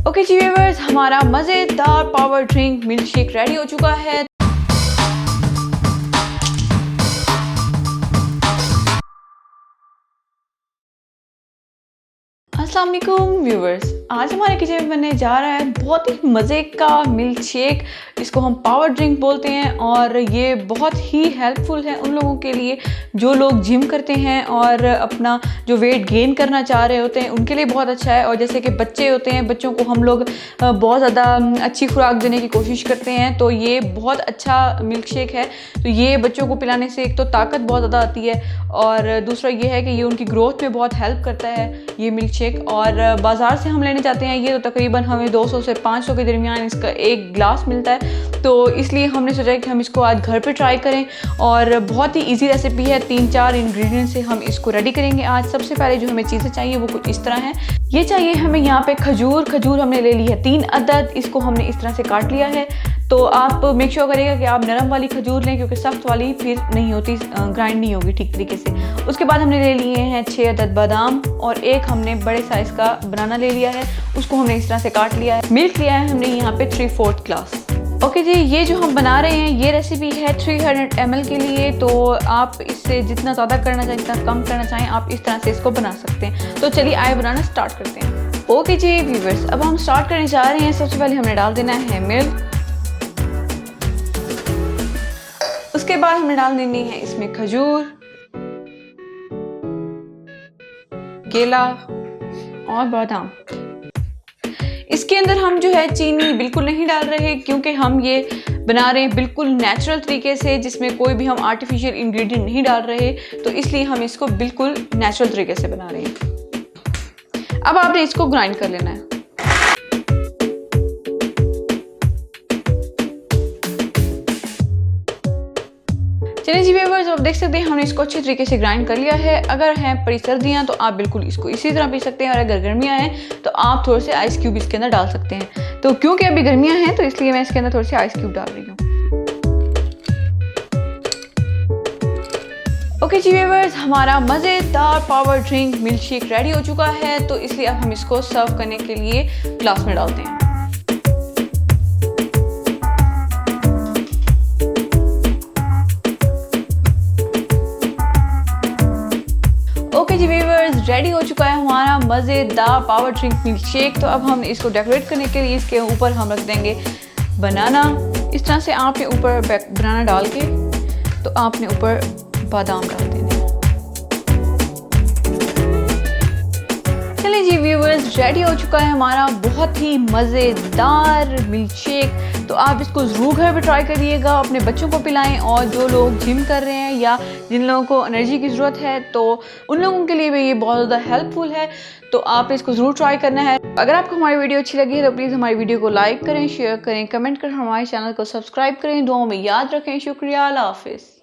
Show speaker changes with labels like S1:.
S1: Okay जी viewers, हमारा मज़ेदार power drink milk shake ready हो चुका है। अस्सलाम वालेकुम व्यूअर्स, आज हमारे किचन में बनने जा रहा है बहुत ही मज़े का मिल्क शेक। इसको हम पावर ड्रिंक बोलते हैं और ये बहुत ही हेल्पफुल है उन लोगों के लिए जो लोग जिम करते हैं और अपना जो वेट गेन करना चाह रहे होते हैं उनके लिए बहुत अच्छा है। और जैसे कि बच्चे होते हैं, बच्चों को हम लोग बहुत ज़्यादा अच्छी खुराक देने की कोशिश करते हैं, तो ये बहुत अच्छा मिल्क शेक है। तो ये बच्चों को पिलाने से एक तो ताकत बहुत ज़्यादा आती है और दूसरा ये है कि ये उनकी ग्रोथ में बहुत हेल्प करता है ये मिल्क शेक। और बाज़ार से हम लेने जाते हैं ये तो तकरीबन हमें 200 से 500 के दरमियान इसका एक ग्लास मिलता है। तो इसलिए हमने सोचा कि हम इसको आज घर पे ट्राई करें और बहुत ही इजी रेसिपी है। 3-4 इंग्रेडिएंट से हम इसको रेडी करेंगे आज। सबसे पहले जो हमें चीज़ें चाहिए वो कुछ इस तरह हैं। ये चाहिए हमें यहाँ पे खजूर हमने ले ली है 3 अदद। इसको हमने इस तरह से काट लिया है। तो आप मेक श्योर करिएगा कि आप नरम वाली खजूर लें क्योंकि सख्त वाली फिर नहीं होती, ग्राइंड नहीं होगी ठीक तरीके से। उसके बाद हमने ले लिए हैं 6 अदद बादाम और एक हमने बड़े साइज़ का बनाना ले लिया है, उसको हमने इस तरह से काट लिया है। मिल्क लिया है हमने यहाँ पे 3/4 ग्लास। ओके जी, ये जो हम बना रहे हैं ये रेसिपी है 300 ml के लिए। तो आप इससे जितना ज़्यादा करना चाहें, जितना कम करना चाहें, आप इस तरह से इसको बना सकते हैं। तो चलिए आइए बनाना स्टार्ट करते हैं। ओके जी व्यूअर्स, अब हम स्टार्ट करने जा रहे हैं। सबसे पहले हमने डाल देना है मिल्क। उसके बाद हमने डाल देनी है इसमें खजूर, केला और बादाम। इसके अंदर हम जो है चीनी बिल्कुल नहीं डाल रहे क्योंकि हम ये बना रहे हैं बिल्कुल नेचुरल तरीके से, जिसमें कोई भी हम आर्टिफिशियल इंग्रेडिएंट नहीं डाल रहे। तो इसलिए हम इसको बिल्कुल नेचुरल तरीके से बना रहे हैं। अब आपने इसको ग्राइंड कर लेना है। चलिए जी व्यूअर्स, आप देख सकते हैं हमने इसको अच्छे तरीके से ग्राइंड कर लिया है। अगर हैं बड़ी सर्दियाँ तो आप बिल्कुल इसको इसी तरह पी सकते हैं और अगर गर्मियाँ हैं तो आप थोड़े से आइस क्यूब इसके अंदर डाल सकते हैं। तो क्योंकि अभी गर्मियाँ हैं तो इसलिए मैं इसके अंदर थोड़े से आइस क्यूब डाल रही हूँ। ओके जी व्यूअर्स, हमारा मज़ेदार power drink milk shake ready हो चुका है। तो इसलिए अब हम इसको सर्व करने के लिए ग्लास में डालते हैं। ओके जी व्यूअर्स, रेडी हो चुका है हमारा मज़ेदार पावर ड्रिंक मिल्क शेक। तो अब हम इसको डेकोरेट करने के लिए इसके ऊपर हम रख देंगे बनाना। इस तरह से आपने ऊपर बनाना डाल के तो आपने ऊपर बादाम डाल देने। चलिए जी व्यूअर्स, रेडी हो चुका है हमारा बहुत ही मज़ेदार मिल्क शेक। तो आप इसको ज़रूर घर पे ट्राई करिएगा, अपने बच्चों को पिलाएं। और जो लोग जिम कर रहे हैं या जिन लोगों को एनर्जी की ज़रूरत है तो उन लोगों के लिए भी ये बहुत ज़्यादा हेल्पफुल है। तो आप इसको ज़रूर ट्राई करना है। अगर आपको हमारी वीडियो अच्छी लगी है तो प्लीज़ हमारी वीडियो को लाइक करें, शेयर करें, कमेंट करें, हमारे चैनल को सब्सक्राइब करें। दुआओं में याद रखें। शुक्रिया, अल्लाह हाफ़िज़।